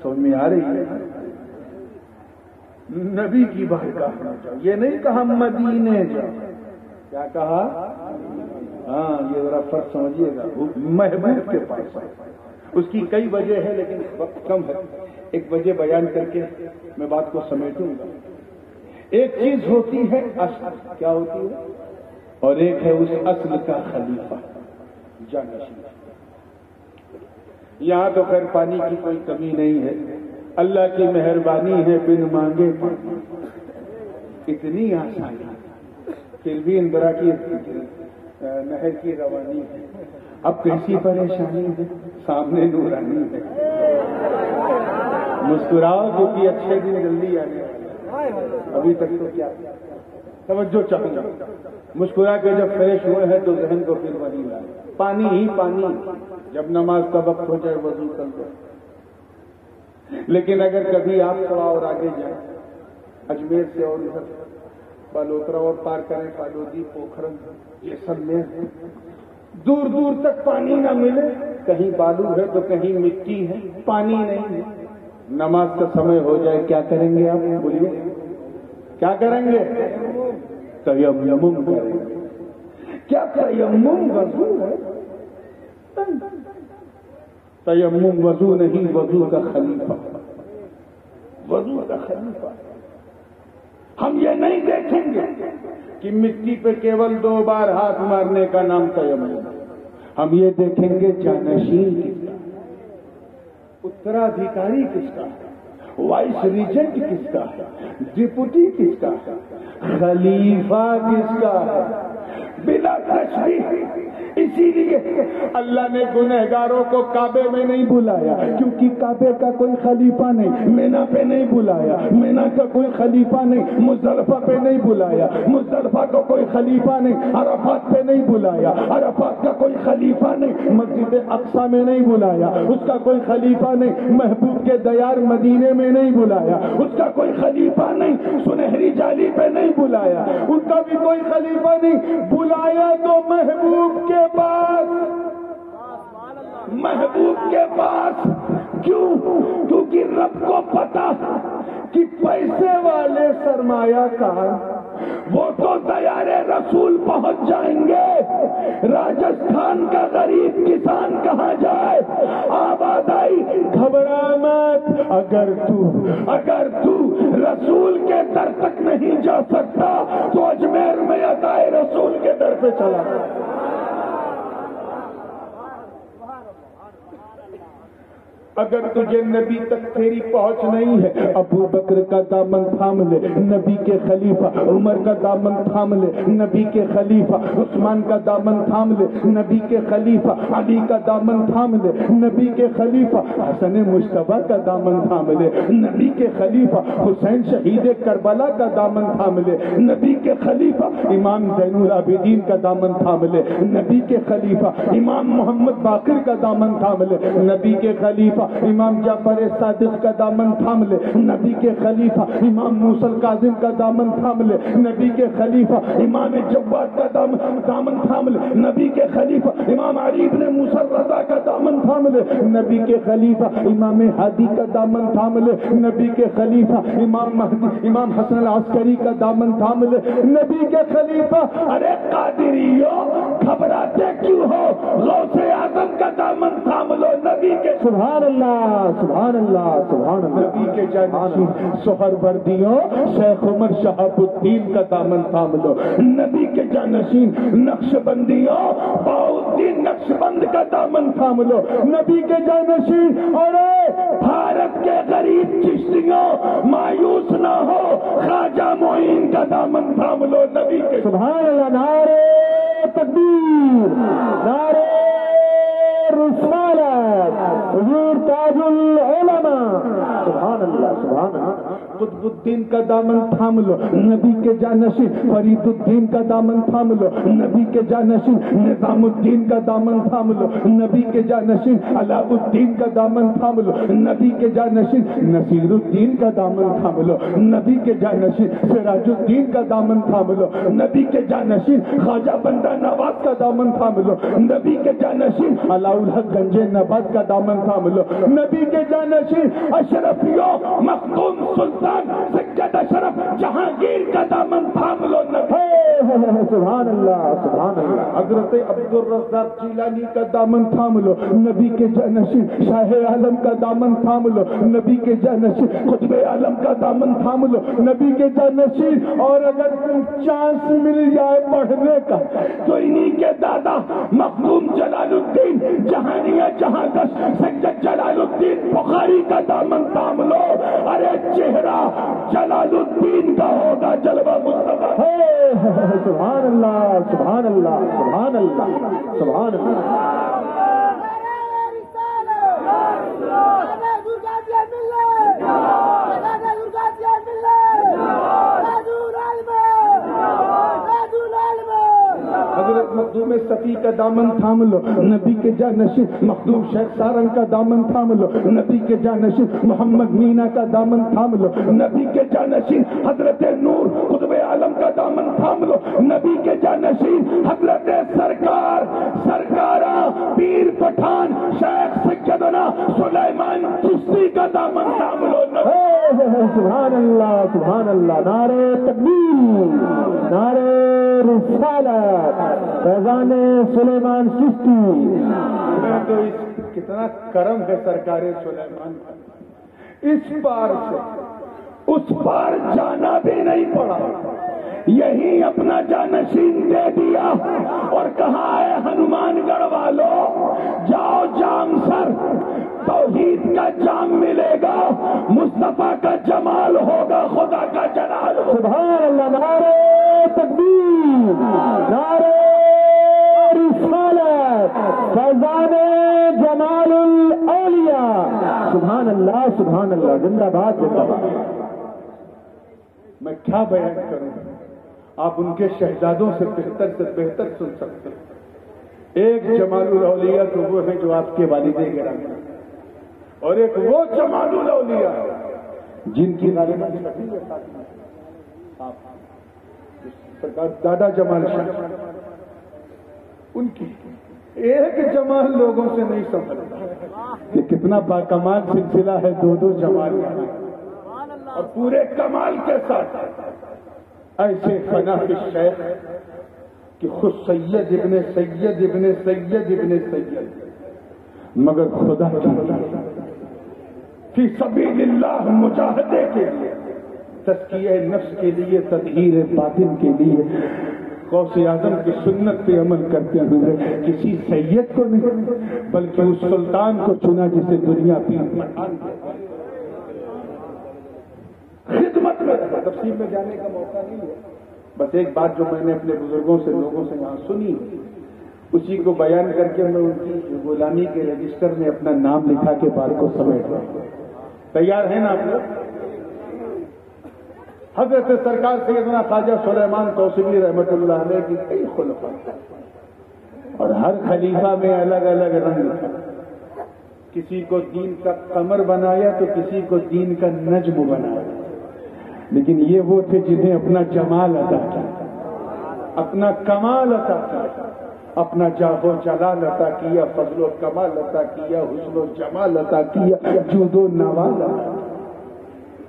سمجھ میں آ رہی ہے؟ نبی کی بارگاہ میں جاؤ، یہ نہیں کہا مدینے جاؤ، کیا کہا؟ ہاں یہ ذرا فرق سمجھیے گا، محبوب کے پاس۔ اس کی کئی وجہ ہے لیکن وقت کم ہے، ایک وجہ بیان کر کے میں بات کو سمیٹوں گا۔ ایک چیز ہوتی ہے اصل، کیا ہوتی ہے؟ اور ایک ہے اس اصل کا خلیفہ، جانشین۔ یہاں تو خیر پانی کی کوئی کمی نہیں ہے، اللہ کی مہربانی ہے، بن مانگے پانی، اتنی آسانی، پھر بھی اندرا کی نہر کی روانی ہے۔ اب کیسی پریشانی ہے، سامنے نورانی ہے، مسکراؤ کیونکہ اچھے دن جلدی آنے والے۔ ابھی تک تو کیا توجہ چاہوں گا، مسکرا کے جب فریش ہوئے ہیں تو ذہن کو پھر وہی لائے، پانی ہی پانی، جب نماز کا وقت ہو جائے وضو کر دو۔ لیکن اگر کبھی آپ تھوڑا اور آگے جائیں، اجمیر سے اور ادھر بالوترا اور پار کریں، پالودی، پوکھرن، یہ سب میں دور دور تک پانی نہ ملے، کہیں بالو ہے تو کہیں مٹی ہے، پانی نہیں ہے، نماز کا سمے ہو جائے، کیا کریں گے آپ؟ بولیے کیا کریں گے؟ تیمم کریں گے۔ کیا تیمم وضو ہے؟ تیمم وضو نہیں، وضو کا خلیفہ، وضو کا خلیفہ۔ ہم یہ نہیں دیکھیں گے کہ مٹی پہ کیول 2 بار ہاتھ مارنے کا نام تیمم، ہم یہ دیکھیں گے جانشین کس کا، اترادھیکاری کس کا ہے، وائس ریجنٹ کس کا ہے، ڈپٹی کس کا ہے، خلیفہ کس کا ہے، بلا تشبیہ۔ اسی لیے اللہ نے گنہگاروں کو کعبے میں نہیں بلایا، کیونکہ کعبے کا کوئی خلیفہ نہیں، مینا پہ نہیں بلایا، مینا کا کوئی خلیفہ نہیں، مزدلفہ پہ نہیں بلایا، مزدلفہ کو کوئی خلیفہ نہیں، عرفات پہ نہیں بلایا، عرفات کا کوئی خلیفہ نہیں، مسجد اقصی میں نہیں بلایا، اس کا کوئی خلیفہ نہیں، محبوب کے دیار مدینے میں نہیں بلایا، اس کا کوئی خلیفہ نہیں، سنہری جالی پہ نہیں بلایا، ان کا بھی کوئی خلیفہ نہیں، بلایا تو محبوب کے پاس، محبوب کے پاس۔ کیوں؟ کیونکہ رب کو پتا کہ پیسے والے سرمایہ کار وہ تو دیار رسول پہنچ جائیں گے، راجستھان کا غریب کسان کہاں جائے؟ آباد آئی، گھبرا مت، اگر تو رسول کے در تک نہیں جا سکتا تو اجمیر میں عطائے رسول کے در پہ چلا جائے۔ اگر تجھے نبی تک تیری پہنچ نہیں ہے، ابو بکر کا دامن تھام لے، نبی کے خلیفہ، عمر کا دامن تھام لے، نبی کے خلیفہ، عثمان کا دامن تھام لے، نبی کے خلیفہ، علی کا دامن تھام لے، نبی کے خلیفہ، حسن مجتبیٰ کا دامن تھام لے، نبی کے خلیفہ، حسین شہید کربلا کا دامن تھام لے، نبی کے خلیفہ، امام زین العابدین کا دامن تھام لے، نبی کے خلیفہ، امام محمد باقر کا دامن تھام لے، نبی کے خلیفہ، امام جعفر صادق کا دامن تھام لے، نبی کے خلیفہ، امام موسیٰ الکاظم کا دامن تھام لے، نبی کے خلیفہ، امام جواد کا دامن تھام لے، نبی کے خلیفہ، امام علی بن موسیٰ الرضا کا دامن تھام لے، نبی کے خلیفہ، امام ہادی کا دامن تھام لے، نبی کے خلیفہ، امام مہدی، امام حسن العسکری کا دامن تھام لے، نبی کے خلیفہ۔ ارے قادریو، گھبراتے کیوں ہو؟ غوث اعظم کا دامن تھام لو، نبی کے، سبحان اللہ سبحان اللہ سبحان اللہ، نبی کے جانشین سہروردیوں شیخ عمر شہاب الدین کا دامن تھام لو، نبی کے جانشین نقشبندیوں بہاؤالدین نقشبند کا دامن تھام لو، نبی کے جانشین اور بھارت کے غریب چشتیوں مایوس نہ ہو، خواجہ معین کا دامن تھام لو، نبی کے، سبحان اللہ، نعرہ تکبیر، نعرہ رسالت، حضور تاج العلماء، سبحان اللہ سبحان اللہ۔ قطب الدین کا دامن تھام لو، نبی کے جانشین فرید الدین کا دامن تھام لو، نبی کے جانشین نظام الدین کا دامن تھام لو، نبی کے جانشین علاء الدین کا دامن تھام لو، نبی کے جانشین نصیر الدین کا دامن تھام لو، نبی کے جانشین سراج الدین کا دامن تھام لو، نبی کے جانشین خواجہ بندہ نواز کا دامن تھام لو، نبی کے جانشین علاء الحق گنجے نواز کا دامن تھام لو، نبی کے جانشین اشرفیوں مخدوم سلطان سید اشرف جہانگیر کا دامن تھام لو۔ سبحان اللہ سبحان اللہ۔ حضرت عبد الرزاق جیلانی کا دامن تھام لو، نبی کے جانشین شاہ عالم کا دامن تھام لو، نبی کے جانشین قطب عالم کا دامن تھام لو، نبی کے جانشین۔ اور اگر چانس مل جائے پڑھنے کا تو انہی کے دادا مخدوم جلال الدین جہانیہ جہاں سید جلال الدین بخاری کا دامن تھام لو۔ ارے چہرہ جلال الدین کا ہوگا جلوہ مصطفیٰ۔ سبحان اللہ سبحان اللہ سبحان اللہ سبحان اللہ۔ حضرت مخدوم صفی کا دامن تھام لو، نبی کے جانشین مخدوم شیخ سارنگ کا دامن تھام لو، نبی کے جانشین محمد مینا کا دامن تھام لو، نبی کے جانشین حضرت نور قطب عالم کا دامن تھام لو، نبی کے جانشین حضرت سرکارہ پیر پٹھان شیخ سیدنا سلیمان چشتی کا دامن تھام لو۔ سبحان اللہ سبحان اللہ۔ نعرہ تکبیر، نعرہ رسالت، فیضان سلیمان چشتی۔ میں تو کتنا کرم ہے سرکار سلیمان، اس پار سے اس پار جانا بھی نہیں پڑا، یہی اپنا جانشین دے دیا اور کہا ہے ہنومان گڑھ والو جاؤ جام سر، توحید کا جام ملے گا، مصطفیٰ کا جمال ہوگا، خدا کا جلال ہوگا۔ سبحان اللہ۔ نعرہ تکبیر، نعرہ رسالت، فیضان جمال الاولیاء۔ سبحان اللہ سبحان اللہ۔ زندہ باد زندہ باد۔ میں کیا بیان کروں، آپ ان کے شہزادوں سے بہتر سن سکتے ہیں۔ ایک جمال الاولیاء تو وہ ہیں جو آپ کے والد گرامی، اور ایک وہ جمال الاولیاء جن کی غالباً سرکار دادا جمال شاہ، ان کی ایک جمال لوگوں سے نہیں سمجھتا کہ کتنا باکمال سلسلہ ہے، دو جمال اور پورے کمال کے ساتھ ایسے فنا کے شیخ کہ خود سید ابن سید ابن سید ابن سید، مگر خدا فی سبیل اللہ مجاہدے کے لیے، تزکیہ نفس کے لیے، تطہیر باطن کے لیے، غوث اعظم کی سنت پہ عمل کرتے ہوئے کسی سید کو نہیں بلکہ اس سلطان کو چنا جسے دنیا پیر پٹھان خدمت میں رہا۔ تفصیل میں جانے کا موقع نہیں ہے، بس ایک بات جو میں نے اپنے بزرگوں سے لوگوں سے وہاں سنی اسی کو بیان کر کے میں ان کی غلامی کے رجسٹر میں اپنا نام لکھا کے بات کو سمیٹ رہا ہوں۔ تیار ہیں نا آپ لوگ؟ حضرت سرکار سیدنا خواجہ سلیمان توسیبی رحمۃ اللہ علیہ کی کئی خلفاء اور ہر خلیفہ میں الگ الگ رنگ تھا، کسی کو دین کا قمر بنایا تو کسی کو دین کا نجم بنایا، لیکن یہ وہ تھے جنہیں اپنا جمال عطا کیا، اپنا کمال عطا کیا، اپنا جاہ و جلال عطا کیا، فضل و کمال عطا کیا، حسن و جمال عطا کیا، جود و نوال عطا کیا،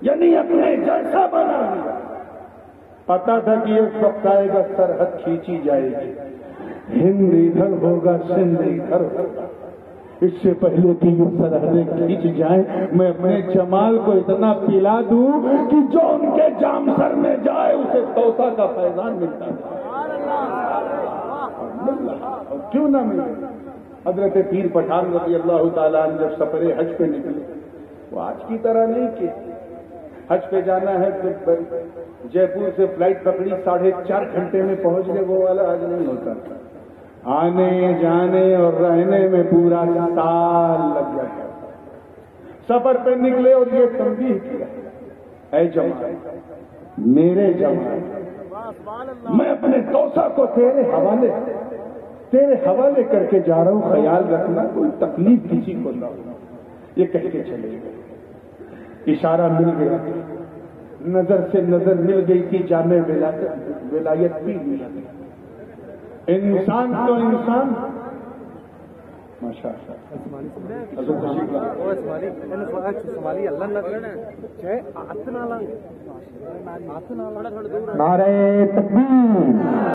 یعنی اپنے جیسا بنا دیا۔ پتا تھا کہ ایک وقت آئے گا سرحد کھینچی جائے گی، ہند ادھر ہوگا سندھ ادھر ہوگا، اس سے پہلے کہ یہ سرحدیں کھینچ جائیں میں اپنے جمال کو اتنا پلا دوں کہ جو ان کے جام سر میں جائے اسے توسا کا فیضان ملتا ہے، اور کیوں نہ ملے۔ حضرت پیر پٹھان رضی اللہ تعالیٰ عنہ جب سفر حج پہ نکلے، وہ آج کی طرح نہیں کہ حج پہ جانا ہے تو جے پور سے فلائٹ پکڑی 4.5 گھنٹے میں پہنچ گئے، وہ والا آج نہیں ہوتا، آنے جانے اور رہنے میں پورا سال لگ جاتا۔ سفر پہ نکلے اور یہ تنبیہ کیا اے جمال میرے جمال، میں اپنے توسا کو تیرے حوالے کر کے جا رہا ہوں، خیال رکھنا کوئی تکلیف کسی کو نہ ہو، یہ کہہ کے چلے گئے۔ اشارہ مل گیا، نظر سے نظر مل گئی تھی، جامع ولایت بھی مل گئی۔ انسان تو انسان، ماشاء اللہ نعرہ تکبیر۔